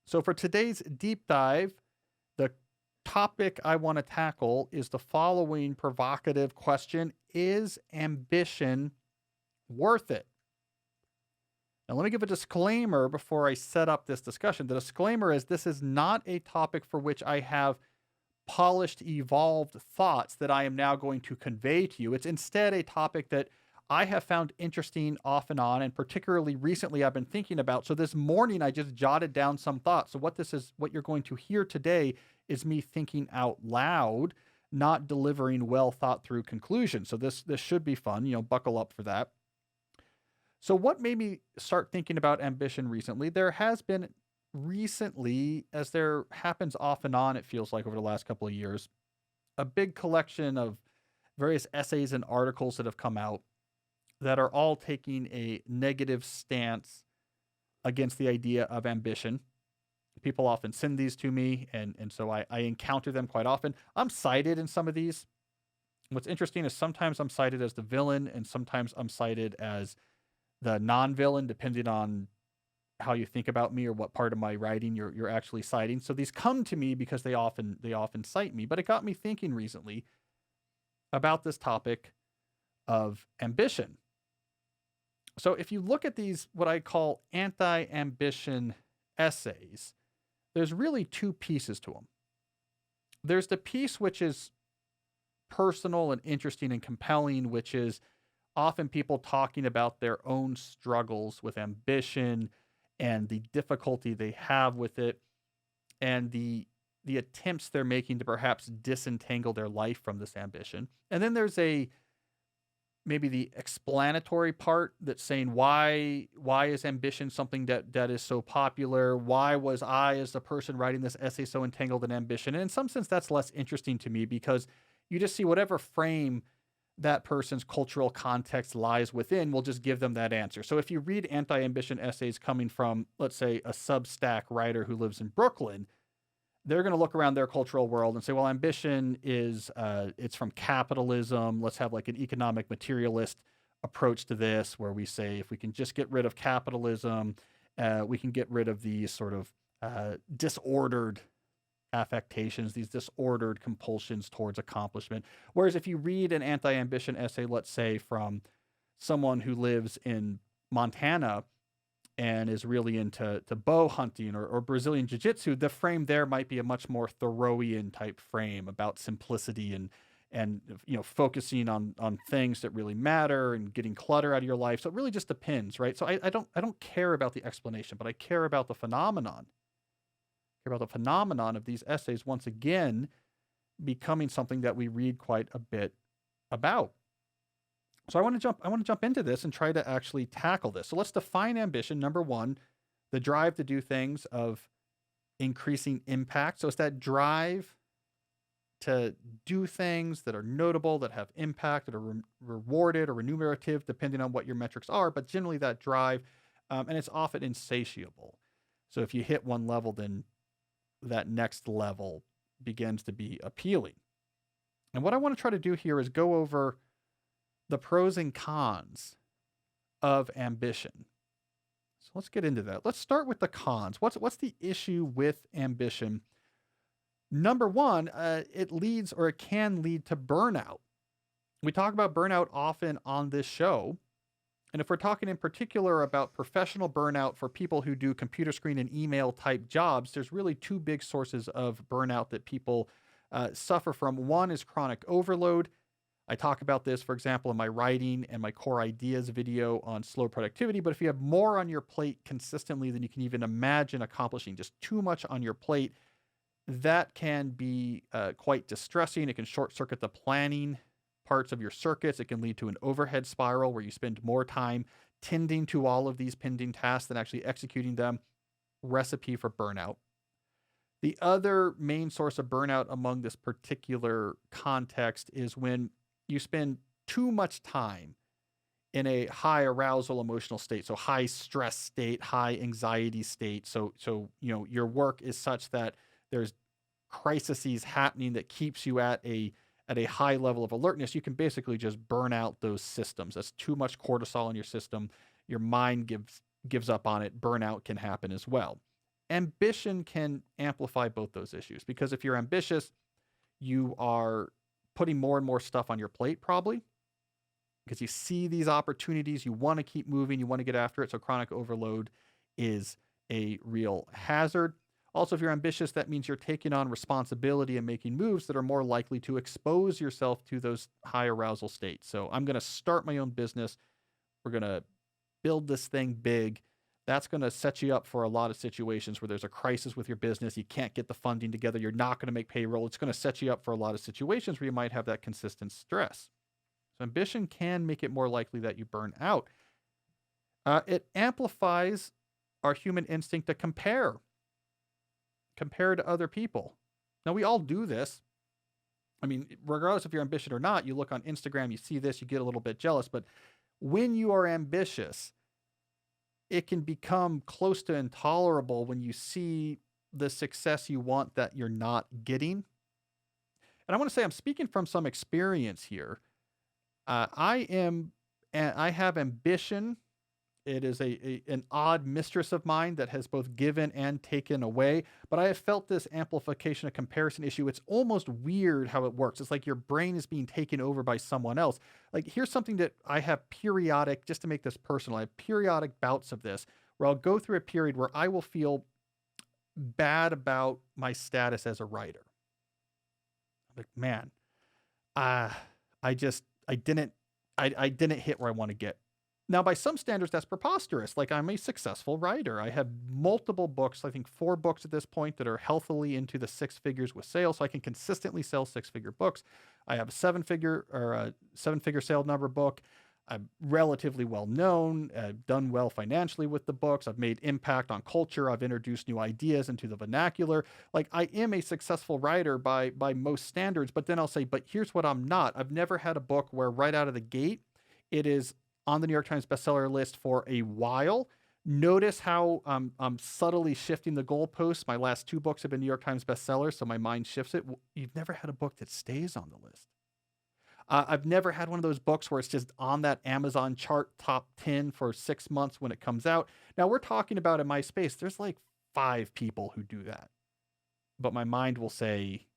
So, for today's deep dive, the topic I want to tackle is the following provocative question: is ambition worth it? Now, let me give a disclaimer before I set up this discussion. The disclaimer is this is not a topic for which I have polished, evolved thoughts that I am now going to convey to you. It's instead a topic that I have found interesting off and on, and particularly recently I've been thinking about. So this morning I just jotted down some thoughts. So what you're going to hear today is me thinking out loud, not delivering well thought through conclusions. So this should be fun, buckle up for that. So what made me start thinking about ambition recently? There has been recently, as there happens off and on, it feels like over the last couple of years, a big collection of various essays and articles that have come out that are all taking a negative stance against the idea of ambition. People often send these to me, and so I encounter them quite often. I'm cited in some of these. What's interesting is sometimes I'm cited as the villain, and sometimes I'm cited as the non-villain, depending on how you think about me or what part of my writing you're actually citing. So these come to me because they often cite me. But it got me thinking recently about this topic of ambition. So if you look at these, what I call anti-ambition essays, there's really two pieces to them. There's the piece which is personal and interesting and compelling, which is often people talking about their own struggles with ambition and the difficulty they have with it and the attempts they're making to perhaps disentangle their life from this ambition. And then there's maybe the explanatory part that's saying why is ambition something that is so popular? Why was I, as the person writing this essay, so entangled in ambition? And in some sense that's less interesting to me, because you just see whatever frame that person's cultural context lies within will just give them that answer. So if you read anti-ambition essays coming from, let's say, a Substack writer who lives in Brooklyn, they're going to look around their cultural world and say, well, ambition is, it's from capitalism. Let's have like an economic materialist approach to this, where we say, if we can just get rid of capitalism, we can get rid of these sort of disordered affectations, these disordered compulsions towards accomplishment. Whereas if you read an anti-ambition essay, let's say from someone who lives in Montana and is really into bow hunting or Brazilian jiu-jitsu, the frame there might be a much more Thoreauian type frame about simplicity and focusing on things that really matter and getting clutter out of your life. So it really just depends, right? So I don't care about the explanation, but I care about the phenomenon. About the phenomenon of these essays once again becoming something that we read quite a bit about. So I want to jump into this and try to actually tackle this. So let's define ambition. Number one, the drive to do things of increasing impact. So it's that drive to do things that are notable, that have impact, that are rewarded or remunerative, depending on what your metrics are, but generally that drive, and it's often insatiable. So if you hit one level, then that next level begins to be appealing. And what I want to try to do here is go over the pros and cons of ambition. So let's get into that. Let's start with the cons. What's the issue with ambition? Number one, it can lead to burnout. We talk about burnout often on this show. And if we're talking in particular about professional burnout for people who do computer screen and email type jobs, there's really two big sources of burnout that people suffer from. One is chronic overload. I talk about this, for example, in my writing and my core ideas video on slow productivity. But if you have more on your plate consistently than you can even imagine accomplishing, just too much on your plate, that can be quite distressing. It can short circuit the planning parts of your circuits. It can lead to an overhead spiral where you spend more time tending to all of these pending tasks than actually executing them. Recipe for burnout. The other main source of burnout among this particular context is when you spend too much time in a high arousal emotional state, so high stress state, high anxiety state. So your work is such that there's crises happening that keeps you at a high level of alertness. You can basically just burn out those systems. That's too much cortisol in your system. Your mind gives up on it. Burnout can happen as well. ambition can amplify both those issues, because if you're ambitious, you are putting more and more stuff on your plate, probably because you see these opportunities, you want to keep moving, you want to get after it. So chronic overload is a real hazard. Also, if you're ambitious, that means you're taking on responsibility and making moves that are more likely to expose yourself to those high arousal states. So I'm going to start my own business. We're going to build this thing big. That's going to set you up for a lot of situations where there's a crisis with your business. You can't get the funding together. You're not going to make payroll. It's going to set you up for a lot of situations where you might have that consistent stress. So ambition can make it more likely that you burn out. It amplifies our human instinct to compare to other people. Now, we all do this. I mean, regardless if you're ambitious or not, you look on Instagram, you see this, you get a little bit jealous. But when you are ambitious, it can become close to intolerable when you see the success you want that you're not getting. And I want to say I'm speaking from some experience here. I have ambition. It is an odd mistress of mine that has both given and taken away. But I have felt this amplification of comparison issue. It's almost weird how it works. It's like your brain is being taken over by someone else. Like, here's something that I have periodic, just to make this personal, I have periodic bouts of this where I'll go through a period where I will feel bad about my status as a writer. I'm like, man, I didn't hit where I want to get. Now, by some standards, that's preposterous. Like, I'm a successful writer. I have multiple books, I think 4 books at this point, that are healthily into the 6 figures with sales. So I can consistently sell 6-figure books. I have a 7-figure sale number book. I'm relatively well known. I've done well financially with the books. I've made impact on culture. I've introduced new ideas into the vernacular. Like, I am a successful writer by most standards. But then I'll say, but here's what I'm not. I've never had a book where right out of the gate, it is on the New York Times bestseller list for a while. Notice how I'm subtly shifting the goalposts. My last 2 books have been New York Times bestsellers, so my mind shifts it. You've never had a book that stays on the list. I've never had one of those books where it's just on that Amazon chart top 10 for 6 months when it comes out. Now, we're talking about in my space, there's like 5 people who do that. But my mind will say,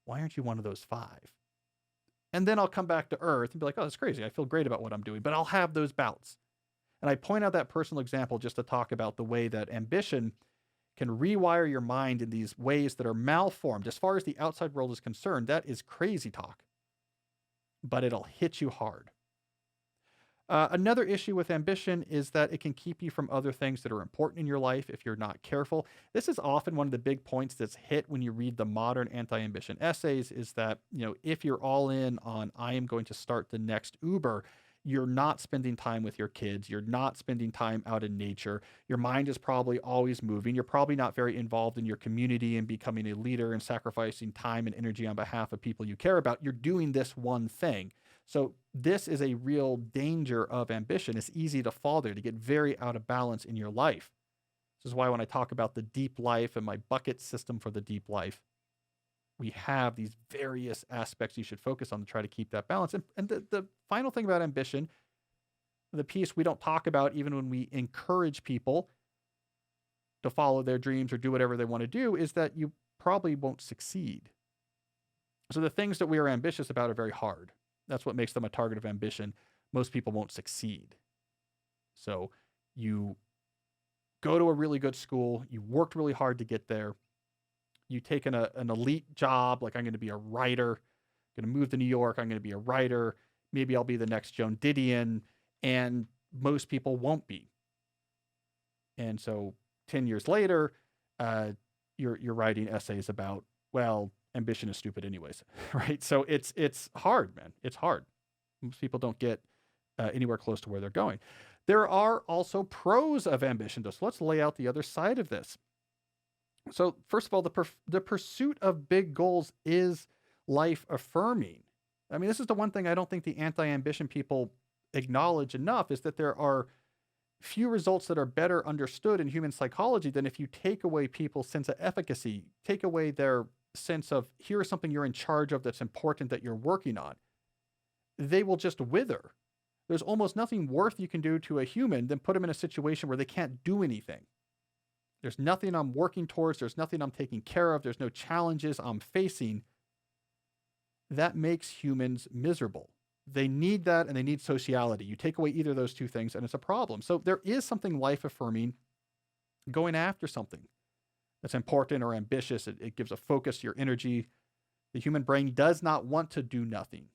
why aren't you one of those 5? And then I'll come back to earth and be like, oh, that's crazy. I feel great about what I'm doing. But I'll have those bouts. And I point out that personal example just to talk about the way that ambition can rewire your mind in these ways that are malformed. As far as the outside world is concerned, that is crazy talk. But it'll hit you hard. Another issue with ambition is that it can keep you from other things that are important in your life if you're not careful. This is often one of the big points that's hit when you read the modern anti-ambition essays, is that, if you're all in on, I am going to start the next Uber, you're not spending time with your kids. You're not spending time out in nature. Your mind is probably always moving. You're probably not very involved in your community and becoming a leader and sacrificing time and energy on behalf of people you care about. You're doing this one thing. So this is a real danger of ambition. It's easy to fall there, to get very out of balance in your life. This is why when I talk about the deep life and my bucket system for the deep life, we have these various aspects you should focus on to try to keep that balance. And the final thing about ambition, the piece we don't talk about even when we encourage people to follow their dreams or do whatever they want to do, is that you probably won't succeed. So the things that we are ambitious about are very hard. That's what makes them a target of ambition. Most people won't succeed. So you go to a really good school, you worked really hard to get there, you take an elite job, like, I'm going to be a writer, I'm going to move to New York, I'm going to be a writer, maybe I'll be the next Joan Didion, and most people won't be. And so 10 years later, you're writing essays about, well, ambition is stupid anyways, right? So it's hard, man. It's hard. Most people don't get anywhere close to where they're going. There are also pros of ambition, though. So let's lay out the other side of this. So first of all, the pursuit of big goals is life affirming. I mean, this is the one thing I don't think the anti-ambition people acknowledge enough, is that there are few results that are better understood in human psychology than if you take away people's sense of efficacy, take away their sense of, here is something you're in charge of that's important that you're working on. They will just wither. There's almost nothing worth you can do to a human than put them in a situation where they can't do anything. there's nothing I'm working towards, there's nothing I'm taking care of, there's no challenges I'm facing, that makes humans miserable. They need that and they need sociality. You take away either of those two things and it's a problem. So there is something life affirming going after something that's important or ambitious. It gives a focus to your energy. The human brain does not want to do nothing.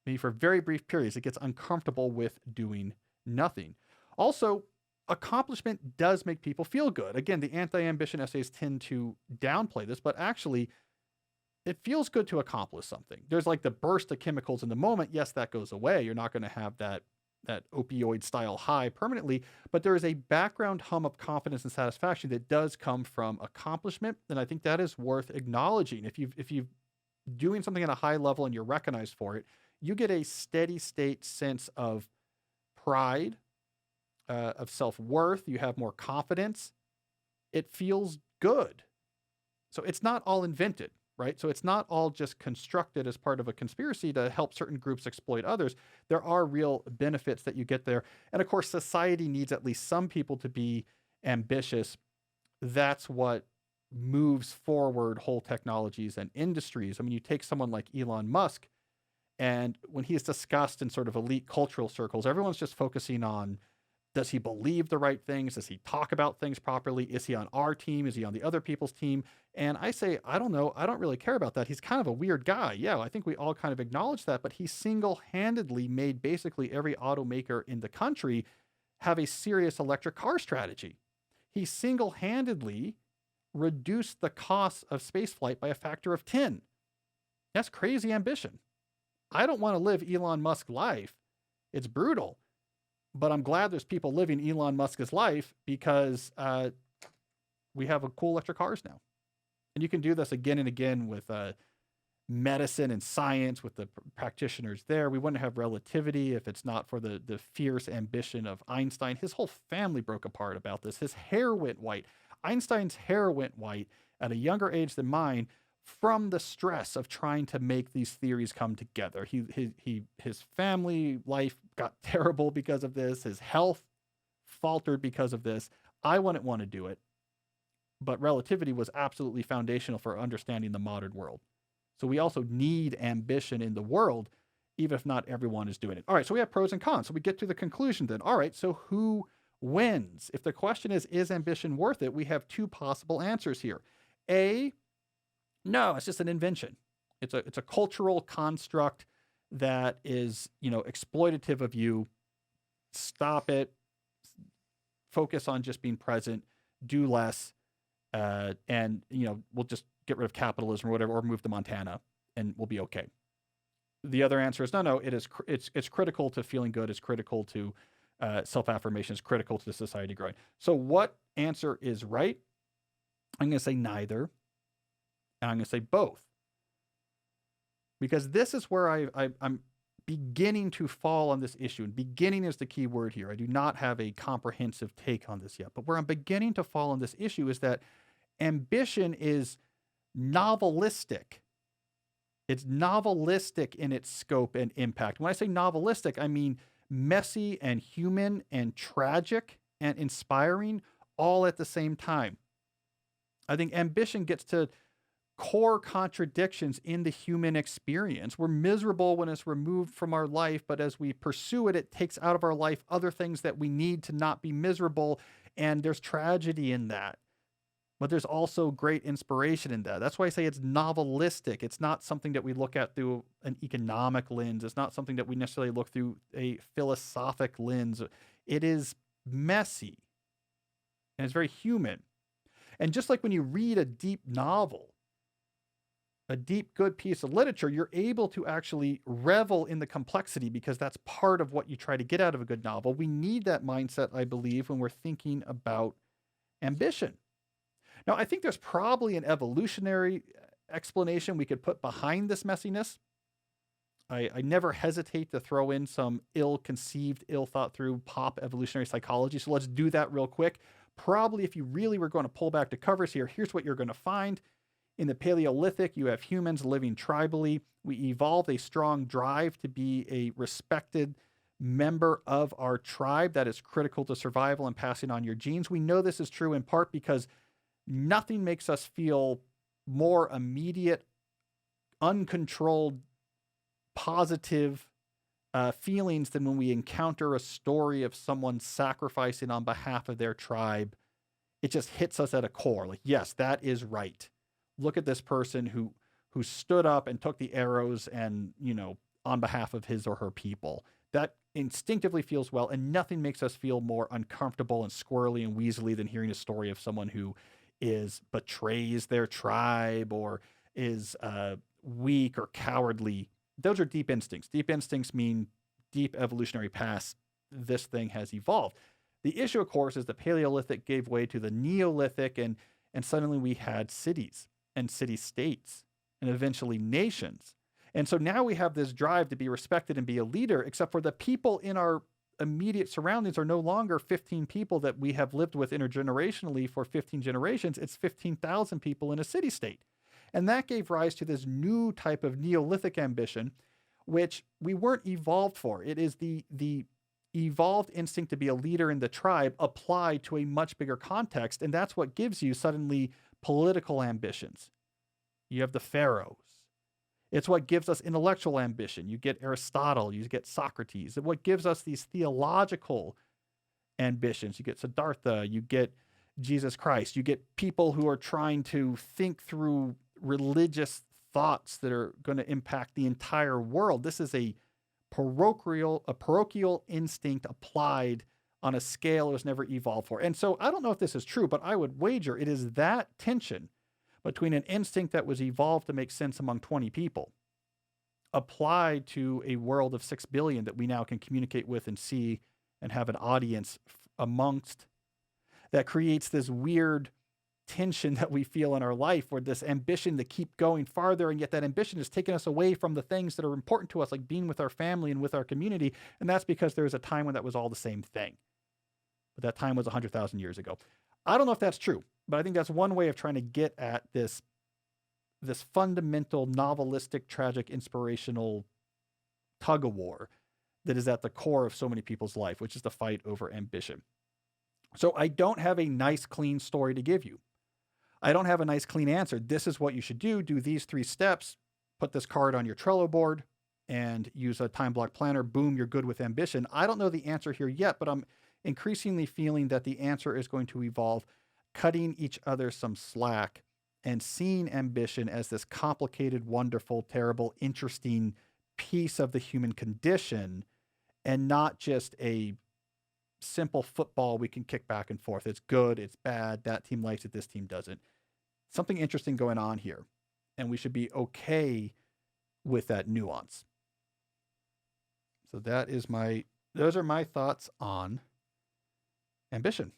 Maybe for very brief periods, it gets uncomfortable with doing nothing. Also, accomplishment does make people feel good. Again, the anti-ambition essays tend to downplay this, but actually, it feels good to accomplish something. There's like the burst of chemicals in the moment. Yes, that goes away. You're not going to have that opioid style high permanently, but there is a background hum of confidence and satisfaction that does come from accomplishment. And I think that is worth acknowledging. If you've doing something at a high level and you're recognized for it, you get a steady state sense of pride, of self-worth. You have more confidence. It feels good. So it's not all invented, right? So it's not all just constructed as part of a conspiracy to help certain groups exploit others. There are real benefits that you get there. And of course, society needs at least some people to be ambitious. That's what moves forward whole technologies and industries. I mean, you take someone like Elon Musk, and when he's discussed in sort of elite cultural circles, everyone's just focusing on, does he believe the right things? Does he talk about things properly? Is he on our team? Is he on the other people's team? And I say, I don't know. I don't really care about that. He's kind of a weird guy. Yeah, I think we all kind of acknowledge that, but he single-handedly made basically every automaker in the country have a serious electric car strategy. He single-handedly reduced the cost of spaceflight by a factor of 10. That's crazy ambition. I don't want to live Elon Musk's life. It's brutal. But I'm glad there's people living Elon Musk's life because we have a cool electric cars now. And you can do this again and again with medicine and science with the practitioners there. We wouldn't have relativity if it's not for the fierce ambition of Einstein. His whole family broke apart about this. His hair went white. Einstein's hair went white at a younger age than mine from the stress of trying to make these theories come together. His family life got terrible because of this. His health faltered because of this. I wouldn't want to do it, but relativity was absolutely foundational for understanding the modern world. So we also need ambition in the world, even if not everyone is doing it. All right, so we have pros and cons. So we get to the conclusion then. All right, so who wins? If the question is ambition worth it? We have two possible answers here. A, no, it's just an invention. It's a cultural construct that is, exploitative of you. Stop it. Focus on just being present. Do less. And we'll just get rid of capitalism or whatever, or move to Montana, and we'll be okay. The other answer is no. It's critical to feeling good. It's critical to self-affirmation. It's critical to society growing. So what answer is right? I'm going to say neither. And I'm going to say both. Because this is where I'm beginning to fall on this issue. And beginning is the key word here. I do not have a comprehensive take on this yet. But where I'm beginning to fall on this issue is that ambition is novelistic. It's novelistic in its scope and impact. When I say novelistic, I mean messy and human and tragic and inspiring all at the same time. I think ambition gets to core contradictions in the human experience. We're miserable when it's removed from our life, but as we pursue it, it takes out of our life other things that we need to not be miserable, and there's tragedy in that. But there's also great inspiration in that. That's why I say it's novelistic. It's not something that we look at through an economic lens. It's not something that we necessarily look through a philosophic lens. It is messy, and it's very human. And just like when you read a deep novel, a deep, good piece of literature, you're able to actually revel in the complexity because that's part of what you try to get out of a good novel. We need that mindset, I believe, when we're thinking about ambition. Now, I think there's probably an evolutionary explanation we could put behind this messiness. I never hesitate to throw in some ill-conceived, ill-thought-through pop evolutionary psychology. So let's do that real quick. Probably if you really were going to pull back the covers here, here's what you're going to find. In the Paleolithic, you have humans living tribally. We evolved a strong drive to be a respected member of our tribe that is critical to survival and passing on your genes. We know this is true in part because nothing makes us feel more immediate, uncontrolled, positive feelings than when we encounter a story of someone sacrificing on behalf of their tribe. It just hits us at a core. Like, yes, that is right. Look at this person who stood up and took the arrows and, on behalf of his or her people. That instinctively feels well, and nothing makes us feel more uncomfortable and squirrely and weaselly than hearing a story of someone who betrays their tribe or is weak or cowardly. Those are deep instincts. Deep instincts mean deep evolutionary paths. This thing has evolved. The issue, of course, is the Paleolithic gave way to the Neolithic, and suddenly we had cities and city-states and eventually nations. And so now we have this drive to be respected and be a leader, except for the people in our immediate surroundings are no longer 15 people that we have lived with intergenerationally for 15 generations. It's 15,000 people in a city-state. And that gave rise to this new type of Neolithic ambition, which we weren't evolved for. It is the evolved instinct to be a leader in the tribe applied to a much bigger context. And that's what gives you suddenly political ambitions. You have the pharaohs. It's what gives us intellectual ambition. You get Aristotle, you get Socrates. And what gives us these theological ambitions. You get Siddhartha, you get Jesus Christ. You get people who are trying to think through religious thoughts that are going to impact the entire world. This is a parochial instinct applied on a scale it was never evolved for. And so I don't know if this is true, but I would wager it is that tension between an instinct that was evolved to make sense among 20 people applied to a world of 6 billion that we now can communicate with and see and have an audience amongst, that creates this weird tension that we feel in our life, where this ambition to keep going farther, and yet that ambition is taking us away from the things that are important to us, like being with our family and with our community. And that's because there was a time when that was all the same thing. But that time was 100,000 years ago. I don't know if that's true, but I think that's one way of trying to get at this fundamental novelistic, tragic, inspirational tug of war that is at the core of so many people's life, which is the fight over ambition. So I don't have a nice, clean story to give you. I don't have a nice, clean answer. This is what you should do. Do these 3 steps. Put this card on your Trello board and use a time block planner. Boom, you're good with ambition. I don't know the answer here yet, but I'm increasingly feeling that the answer is going to evolve cutting each other some slack and seeing ambition as this complicated, wonderful, terrible, interesting piece of the human condition, and not just a simple football we can kick back and forth. It's good, it's bad, that team likes it, this team doesn't. Something interesting going on here, and we should be okay with that nuance. So those are my thoughts on ambition.